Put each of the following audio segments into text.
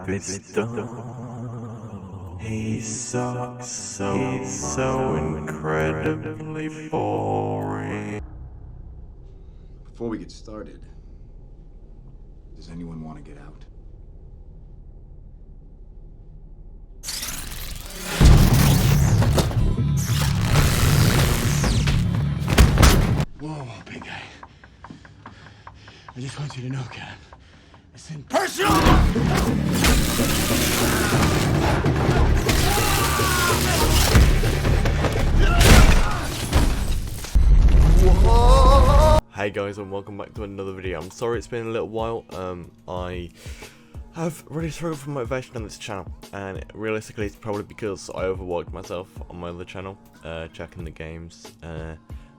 this done. He sucks so, he's so incredibly boring. Before we get started, does anyone want to get out? Whoa, big guy. I just want you to know, Cat. It's impersonal! Hey guys, and welcome back to another video. I'm sorry it's been a little while. I have really struggled for motivation on this channel, and realistically it's probably because I overworked myself on my other channel, checking the games. I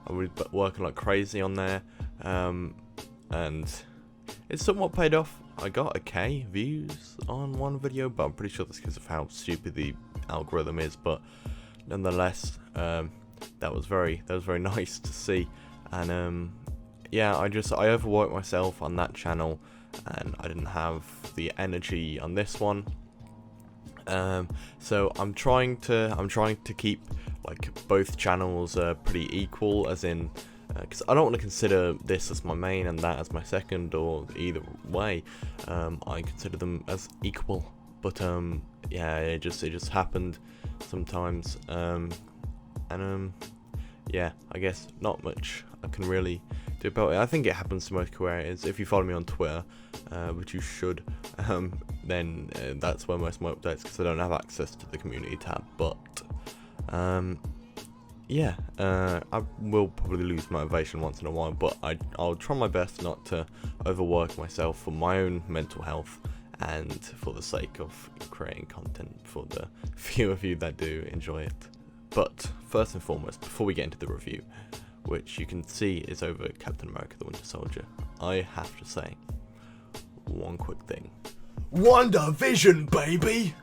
was working like crazy on there, and it's somewhat paid off. I got a K views on one video, but I'm pretty sure that's because of how stupid the algorithm is. But nonetheless, that was very nice to see. And yeah, I overworked myself on that channel, and I didn't have the energy on this one. So I'm trying to keep like both channels pretty equal, as in, because I don't want to consider this as my main and that as my second, or either way. I consider them as equal, but yeah, it just happened sometimes, yeah, I guess not much I can really do about it. I think it happens to most creators. If you follow me on Twitter, which you should, then that's where most of my updates, because I don't have access to the community tab. But yeah, I will probably lose motivation once in a while, but I'll try my best not to overwork myself for my own mental health and for the sake of creating content for the few of you that do enjoy it. But first and foremost, before we get into the review, which you can see is over Captain America the Winter Soldier, I have to say one quick thing. WandaVision, baby!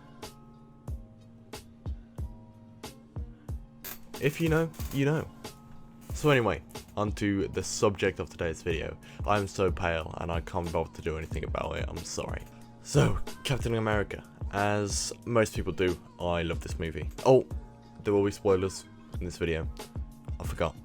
If you know, you know. So anyway, onto the subject of today's video. I'm so pale and I can't bother to do anything about it, I'm sorry. So, Captain America. As most people do, I love this movie. Oh, there will be spoilers in this video. I forgot.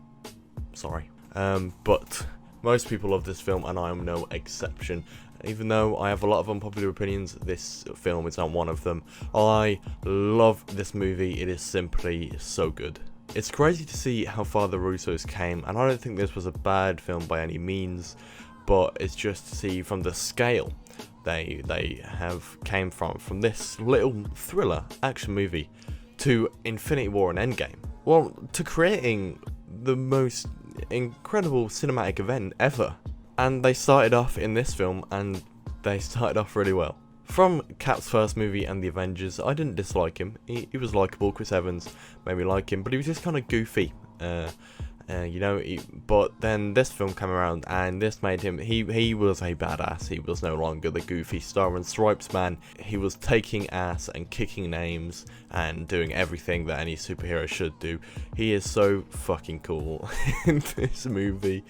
Sorry. But most people love this film, and I am no exception. Even though I have a lot of unpopular opinions, this film is not one of them. I love this movie. It is simply so good. It's crazy to see how far the Russos came, and I don't think this was a bad film by any means, but it's just to see from the scale they have came from this little thriller action movie to Infinity War and Endgame. Well, to creating the most incredible cinematic event ever. And they started off in this film, and they started off really well. From Cap's first movie and the Avengers, I didn't dislike him. He was likable. Chris Evans made me like him, but he was just kind of goofy. You know, but then this film came around, and this made him, he was a badass. He was no longer the goofy Star and Stripes man. He was taking ass and kicking names and doing everything that any superhero should do. He is so fucking cool in this movie,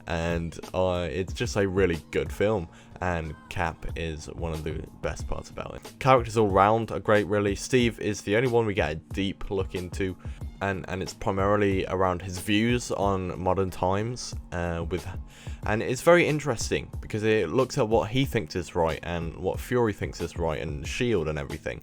and it's just a really good film, and Cap is one of the best parts about it. Characters all round are great, really. Steve is the only one we get a deep look into, and it's primarily around his views on modern times, and it's very interesting because it looks at what he thinks is right and what Fury thinks is right, and SHIELD and everything,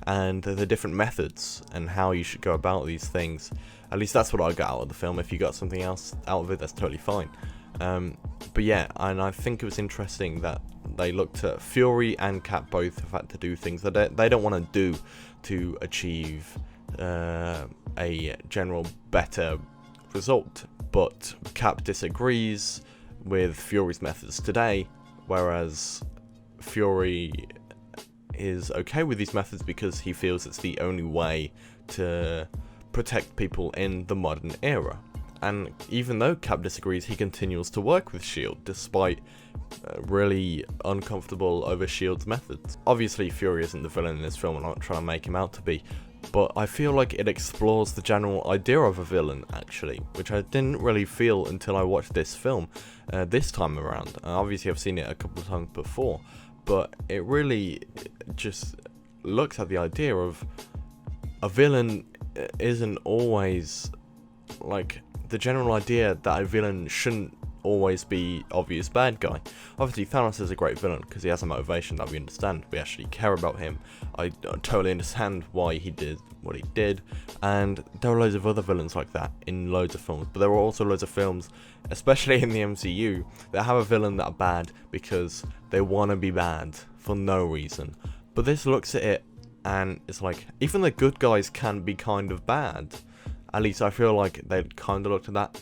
and the different methods and how you should go about these things. At least that's what I got out of the film. If you got something else out of it, that's totally fine. But yeah, and I think it was interesting that they looked at Fury and Cap both have had to do things that they don't want to do to achieve a general better result. But Cap disagrees with Fury's methods today, whereas Fury is okay with these methods because he feels it's the only way to protect people in the modern era. And even though Cap disagrees, he continues to work with SHIELD despite really uncomfortable over SHIELD's methods. Obviously Fury isn't the villain in this film, I'm not trying to make him out to be, but I feel like it explores the general idea of a villain, actually, which I didn't really feel until I watched this film this time around. Obviously I've seen it a couple of times before, but it really just looks at the idea of a villain isn't always, like, the general idea that a villain shouldn't always be obvious bad guy. Obviously Thanos is a great villain because he has a motivation that we understand. We actually care about him. I totally understand why he did what he did, and there are loads of other villains like that in loads of films. But there are also loads of films, especially in the MCU, that have a villain that are bad because they want to be bad for no reason. But this looks at it and it's like, even the good guys can be kind of bad. At least I feel like they kind of looked at that.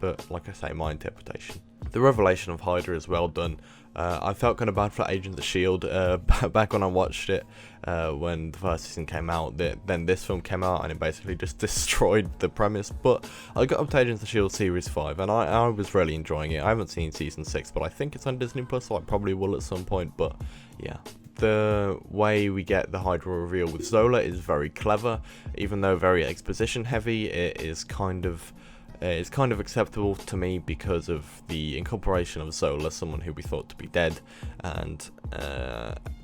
But like I say, my interpretation. The revelation of Hydra is well done. I felt kind of bad for Agents of S.H.I.E.L.D. back when I watched it, when the first season came out. Then this film came out and it basically just destroyed the premise. But I got up to Agents of S.H.I.E.L.D. Series 5 and I was really enjoying it. I haven't seen Season 6, but I think it's on Disney Plus, so I probably will at some point. But yeah. The way we get the Hydra reveal with Zola is very clever. Even though very exposition heavy, it is kind of... it's kind of acceptable to me because of the incorporation of Zola, someone who we thought to be dead, and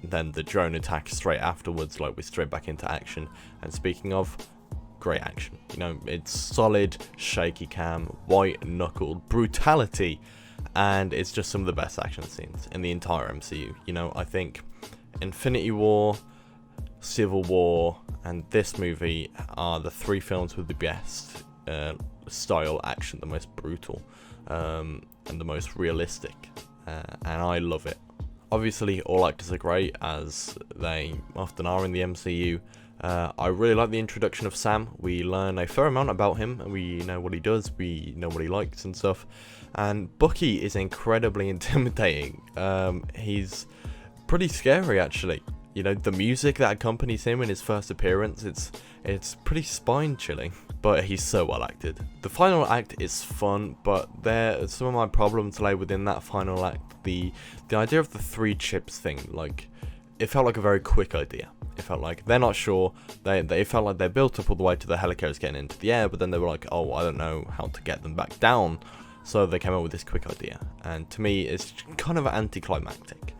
then the drone attack straight afterwards, like we're straight back into action. And speaking of, great action. You know, it's solid, shaky cam, white-knuckled brutality, and it's just some of the best action scenes in the entire MCU. You know, I think Infinity War, Civil War, and this movie are the three films with the best style action, the most brutal, and the most realistic, and I love it. Obviously all actors are great, as they often are in the MCU. I really like the introduction of Sam. We learn a fair amount about him, and we know what he does, we know what he likes and stuff. And Bucky is incredibly intimidating. He's pretty scary, actually. You know, the music that accompanies him in his first appearance, it's pretty spine-chilling, but he's so well acted. The final act is fun, but some of my problems lay within that final act. The idea of the 3 chips thing, like, it felt like a very quick idea. It felt like they're not sure. They felt like they built up all the way to the helicopters getting into the air, but then they were like, oh, I don't know how to get them back down. So they came up with this quick idea, and to me, it's kind of anticlimactic.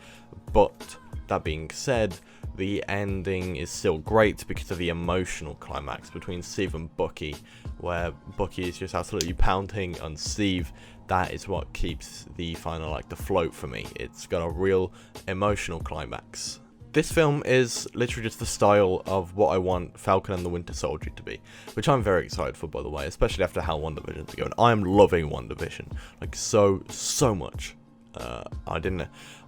But that being said, the ending is still great because of the emotional climax between Steve and Bucky, where Bucky is just absolutely pounding on Steve. That is what keeps the final act afloat for me. It's got a real emotional climax. This film is literally just the style of what I want Falcon and the Winter Soldier to be, which I'm very excited for, by the way, especially after how WandaVision's going. I am loving WandaVision, like so much.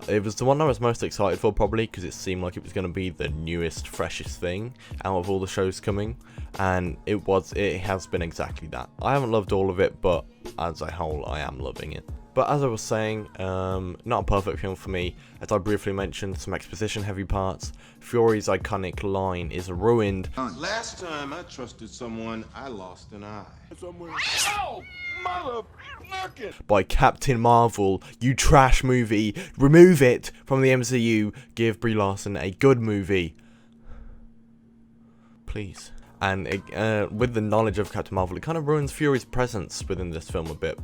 It was the one I was most excited for, probably because it seemed like it was going to be the newest, freshest thing out of all the shows coming, and it has been exactly that. I haven't loved all of it, but as a whole I am loving it. But as I was saying, not a perfect film for me. As I briefly mentioned, some exposition heavy parts. Fury's iconic line is ruined. Last time I trusted someone, I lost an eye. Oh, motherfucker! By Captain Marvel. You trash movie. Remove it from the MCU. Give Brie Larson a good movie. Please. And with the knowledge of Captain Marvel, it kind of ruins Fury's presence within this film a bit.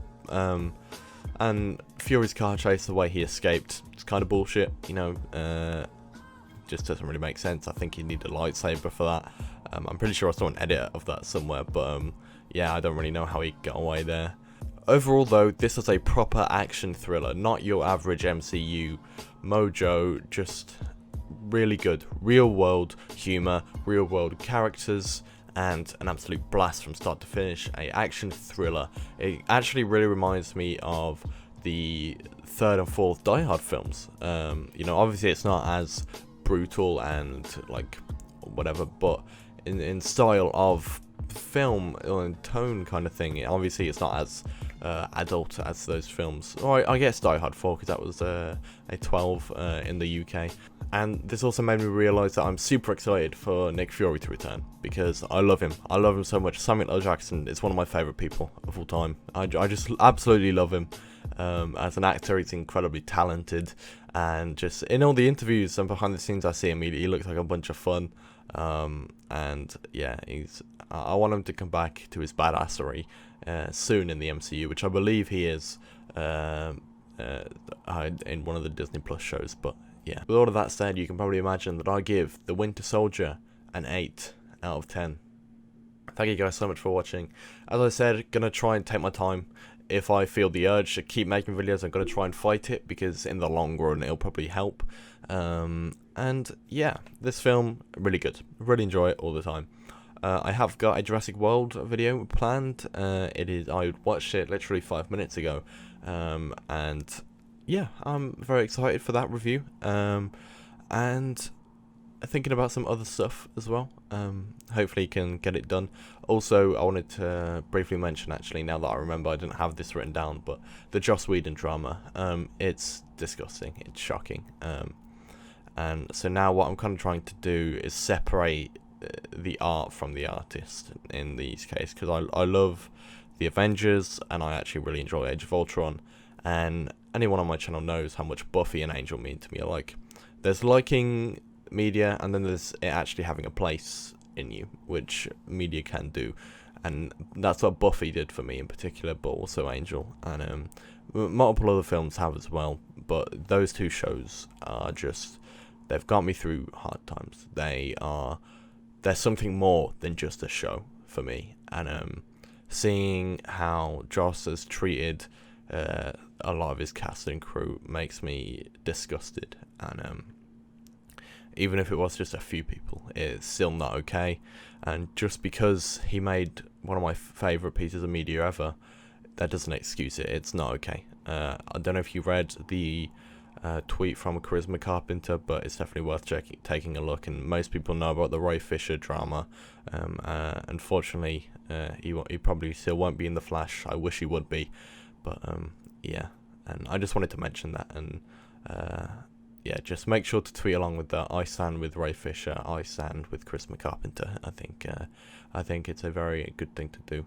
And Fury's car chase, the way he escaped, it's kind of bullshit, you know, just doesn't really make sense. I think you need a lightsaber for that. I'm pretty sure I saw an edit of that somewhere, but yeah, I don't really know how he got away there. Overall though, this is a proper action thriller, not your average MCU mojo, just really good. Real world humour, real world characters, and an absolute blast from start to finish. A action thriller. It actually really reminds me of the 3rd and 4th Die Hard films. You know, obviously it's not as brutal and like whatever, but in style of film or in tone kind of thing, obviously it's not as adult as those films. Or I guess Die Hard 4, because that was a 12 in the UK. And this also made me realise that I'm super excited for Nick Fury to return, because I love him. I love him so much. Samuel L. Jackson is one of my favourite people of all time. I just absolutely love him. As an actor, he's incredibly talented, and just in all the interviews and behind the scenes I see him, he looks like a bunch of fun. And yeah, I want him to come back to his badassery soon in the MCU, which I believe he is in one of the Disney Plus shows, but yeah. With all of that said, you can probably imagine that I give The Winter Soldier an 8 out of 10. Thank you guys so much for watching. As I said, gonna try and take my time. If I feel the urge to keep making videos, I'm gonna try and fight it, because in the long run it'll probably help. And yeah, this film, really good. Really enjoy it all the time. I have got a Jurassic World video planned. I watched it literally 5 minutes ago. And yeah, I'm very excited for that review. And thinking about some other stuff as well. Hopefully can get it done. Also, I wanted to briefly mention, actually, now that I remember, I didn't have this written down, but the Joss Whedon drama, it's disgusting, it's shocking. And so now what I'm kind of trying to do is separate the art from the artist in these cases, because I love the Avengers, and I actually really enjoy Age of Ultron, and anyone on my channel knows how much Buffy and Angel mean to me. Like, there's liking media, and then there's it actually having a place in you, which media can do, and that's what Buffy did for me in particular, but also Angel, and multiple other films have as well. But those two shows are just, they've got me through hard times. They're something more than just a show for me, and seeing how Joss has treated a lot of his cast and crew makes me disgusted, and even if it was just a few people, it's still not okay. And just because he made one of my favourite pieces of media ever, that doesn't excuse it. It's not okay. I don't know if you read the tweet from Charisma Carpenter, but it's definitely worth taking a look. And most people know about the Ray Fisher drama. Unfortunately, he probably still won't be in The Flash. I wish he would be, but yeah. And I just wanted to mention that, and yeah, just make sure to tweet along with that. I stand with Ray Fisher. I stand with Charisma Carpenter. I think it's a very good thing to do.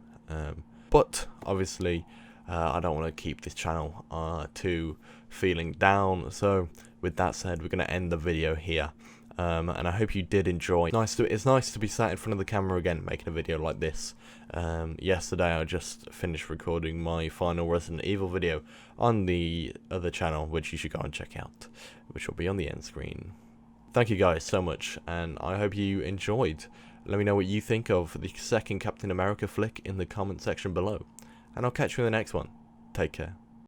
But obviously, I don't want to keep this channel too feeling down. So with that said, we're going to end the video here. And I hope you did enjoy. It's nice to be sat in front of the camera again, making a video like this. Yesterday I just finished recording my final Resident Evil video on the other channel, which you should go and check out, which will be on the end screen. Thank you guys so much, and I hope you enjoyed. Let me know what you think of the second Captain America flick in the comment section below, and I'll catch you in the next one. Take care.